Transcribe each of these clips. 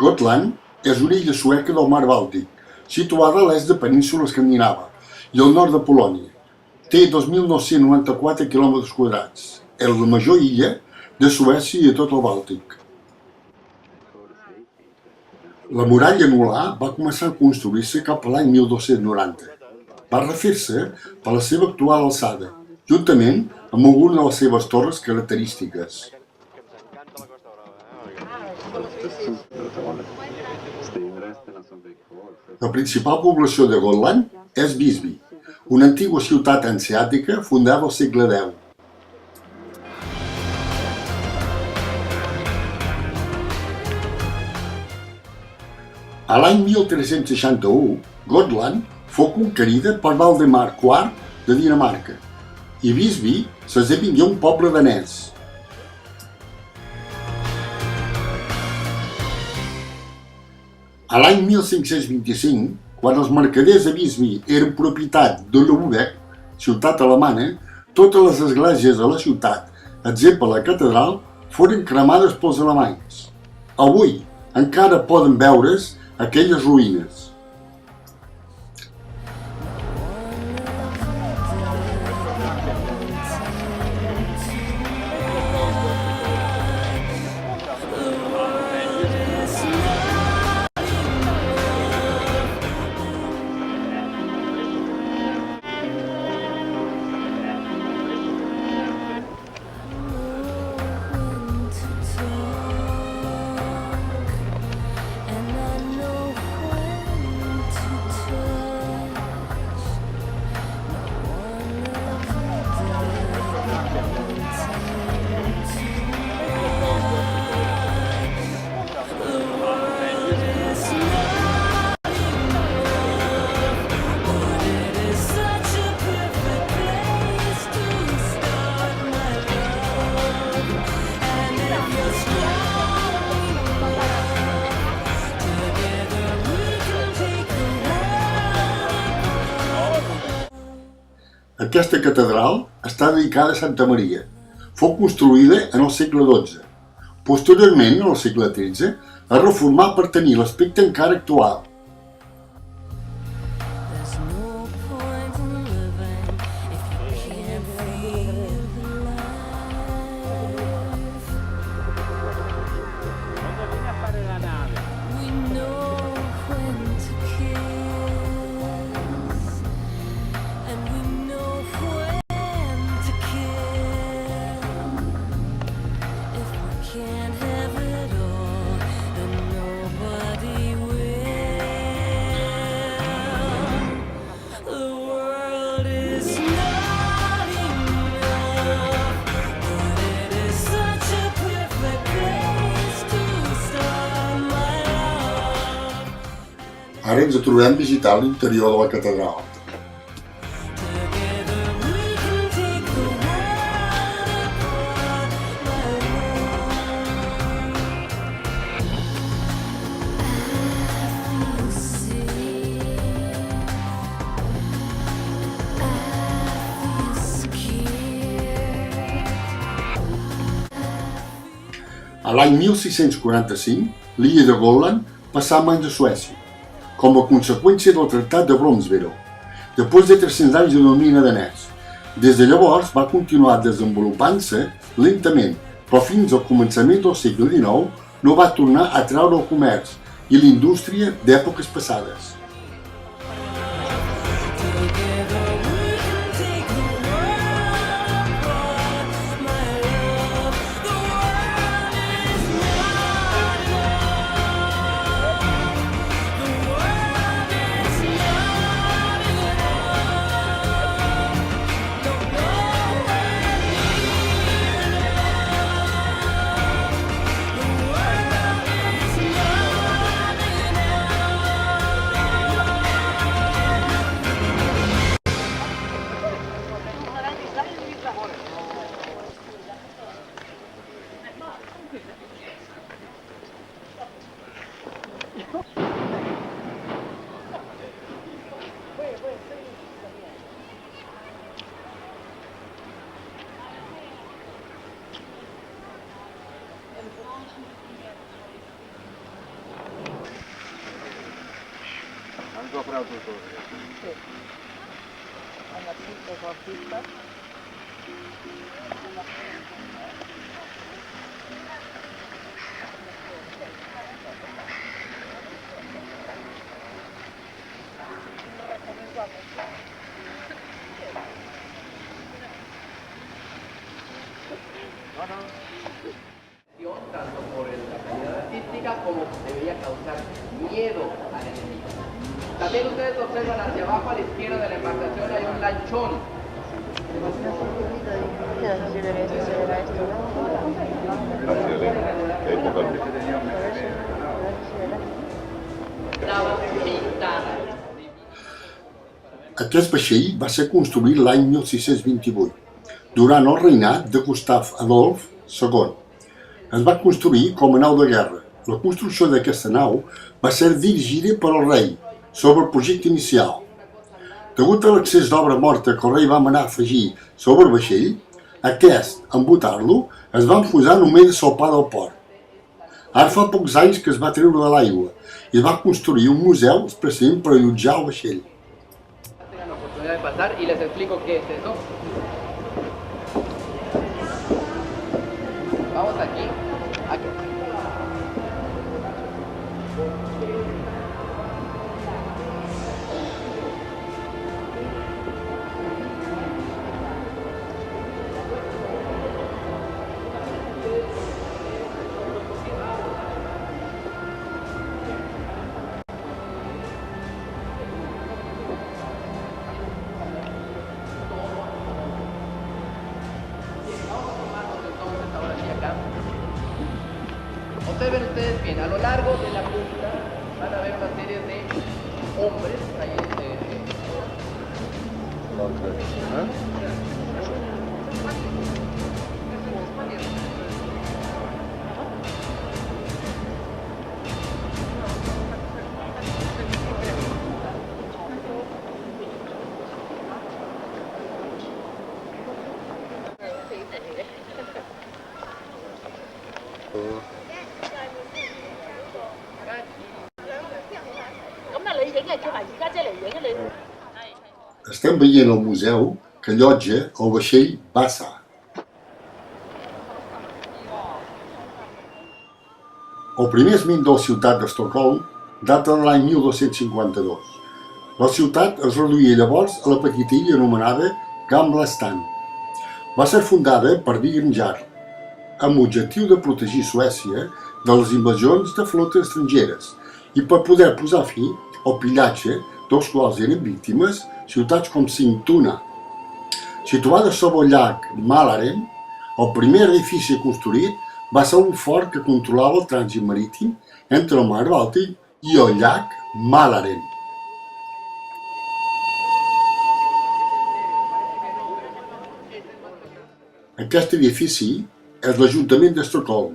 Gotland és una illa sueca del mar Bàltic, situada a l'est de península escandinava i al nord de Polònia. Té 2.994 km². És la major illa de Suècia i de tot el Bàltic. La muralla anul·lar va començar a construir-se cap a l'any 1290. Va refer-se per la seva actual alçada, juntament amb alguna de les seves torres característiques. La principal població de Gotland és Visby, una antiga ciutat hanseàtica fundada al segle X. A l'any 1361, Gotland fou conquerida per Valdemar IV de Dinamarca i Visby s'esdevingué un poble danès. A l'any 1525, quan els mercaders de Visby eren propietat de Lübeck, ciutat alemanya, totes les esglésies de la ciutat, excepte la catedral, foren cremades pels alemanys. Avui encara poden veure's aquelles ruïnes. Aquesta catedral està dedicada a Santa Maria. Fou construïda en el segle XII. Posteriorment, en el segle XIII, es reformà per tenir l'aspecte encara actual. Ara ens trobem visitant l'interior de la catedral. A l'any 1645, l'illa de Gotland passà a mans de Suècia, com a conseqüència del Tractat de Bromsberg, després de 300 anys de domini danès. Des de llavors va continuar desenvolupant-se lentament, però fins al començament del segle XIX no va tornar a atraure el comerç i la indústria d'èpoques passades. comprado tus dos. Sí. Han aquí los artistas. Tanto por la calidad artística como debería causar miedo al enemigo. También ustedes observan hacia abajo a la izquierda de la embarcación hay un lanchón. Aquest vaixell va ser construït l'any 1628, durant el regnat de Gustav Adolf II. Es va construir com a nau de guerra. La construcció d'aquesta nau va ser dirigida per al rei, sobre el projecte inicial. Degut a l'excés d'obra morta que el rei va manar afegir sobre el vaixell, aquest, en botar-lo, es va enfonsar només a salpar del port. Ara fa pocs anys que es va treure de l'aigua i es va construir un museu especialment per allotjar el vaixell. Tengan la oportunidad de pasar y les explico qué es eso. Vamos aquí. Observen ustedes bien, a lo largo de la punta van a ver una serie de hombres ahí, Estem veient el museu que allotja el vaixell Vasa. El primer esment de la ciutat d'Estocolm data de l'any 1252. La ciutat es reduïa llavors a la petita illa anomenada Gamla Stan. Va ser fundada per Vigen Jarl, amb l'objectiu de protegir Suècia de les invasions de flotes estrangeres i per poder posar fi al pillatge dels quals eren víctimes ciutats com Sigtuna. Situada sobre el llac Mälaren, el primer edifici construït va ser un fort que controlava el trànsit marítim entre el mar Bàltic i el llac Mälaren. Aquest edifici és l'Ajuntament d'Estocolm.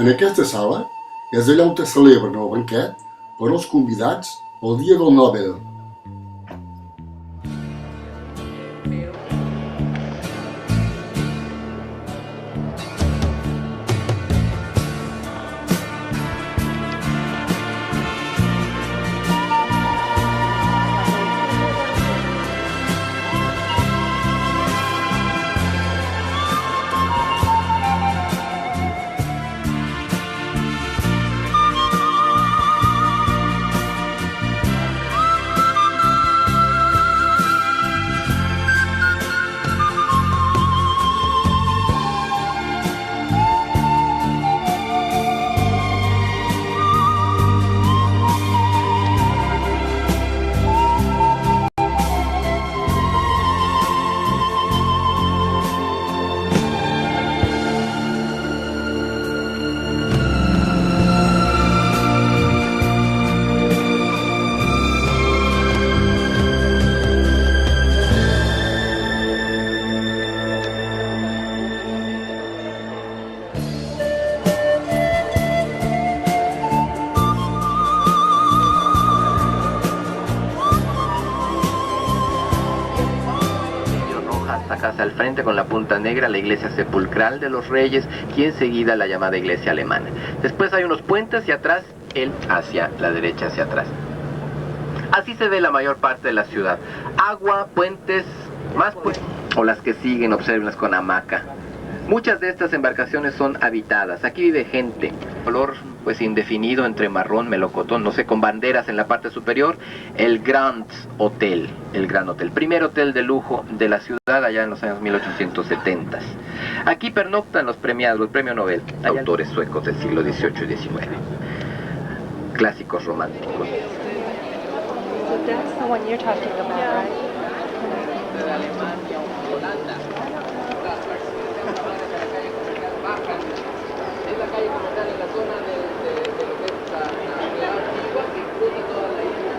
En aquesta sala és allà on es celebra el banquet per als convidats el dia del Nobel. frente con la punta negra la iglesia sepulcral de los Reyes y enseguida la llamada iglesia alemana. Después hay unos puentes y atrás el hacia la derecha, hacia atrás. Así se ve la mayor parte de la ciudad. Agua, puentes, más puentes, o las que siguen, obsérvenlas con hamaca. Muchas de estas embarcaciones son habitadas. Aquí vive gente, color pues indefinido entre marrón, melocotón, no sé, con banderas en la parte superior. El Grand Hotel, el Gran Hotel, primer hotel de lujo de la ciudad allá en los años 1870. Aquí pernoctan los premiados, los premios Nobel, autores suecos del siglo XVIII y XIX. Clásicos románticos. So that's the one you're talking about, right? De Alemania, Holanda. Es la calle comercial en la zona de lo que es la ciudad antigua que cruza toda la isla.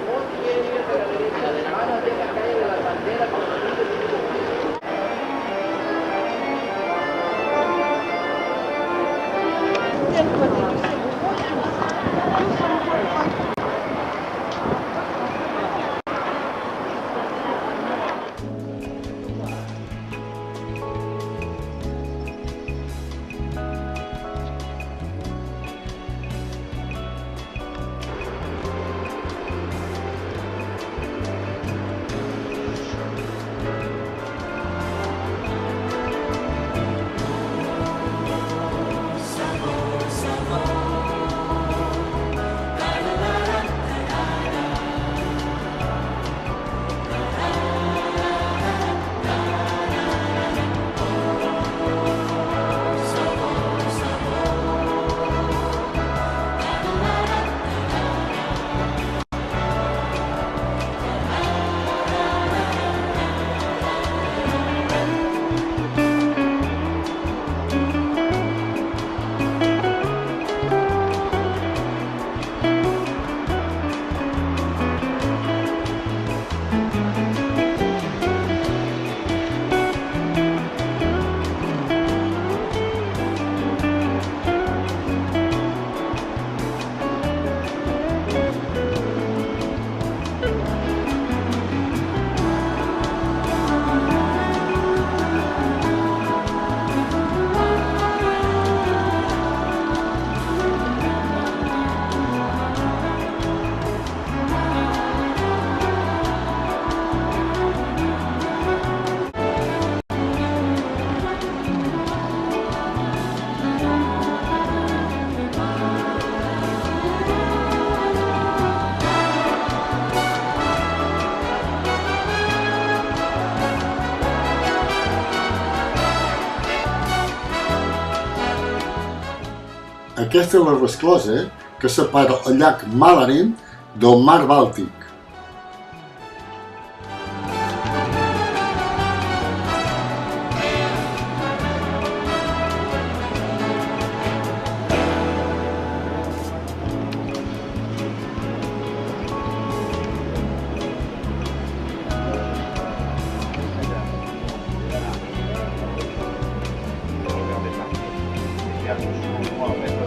Muy bien, a la derecha, de la mano de la calle de las banderas con los luces. Aquesta és la resclosa que separa el llac Mälaren del mar Bàltic. Regardez ça.